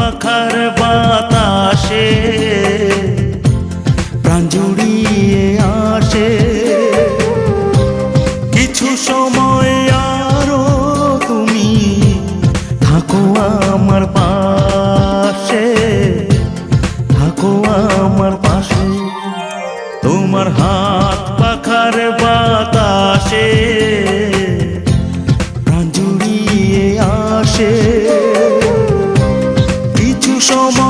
পাখার বাতাসে প্রাণ জুড়িয়ে আসে। কিছু সময় আরো তুমি থাকো আমার পাশে, থাকো আমার পাশে। তোমার হাত পাখার বাতাসে প্রাণ জুড়িয়ে আসে। কিছু সময়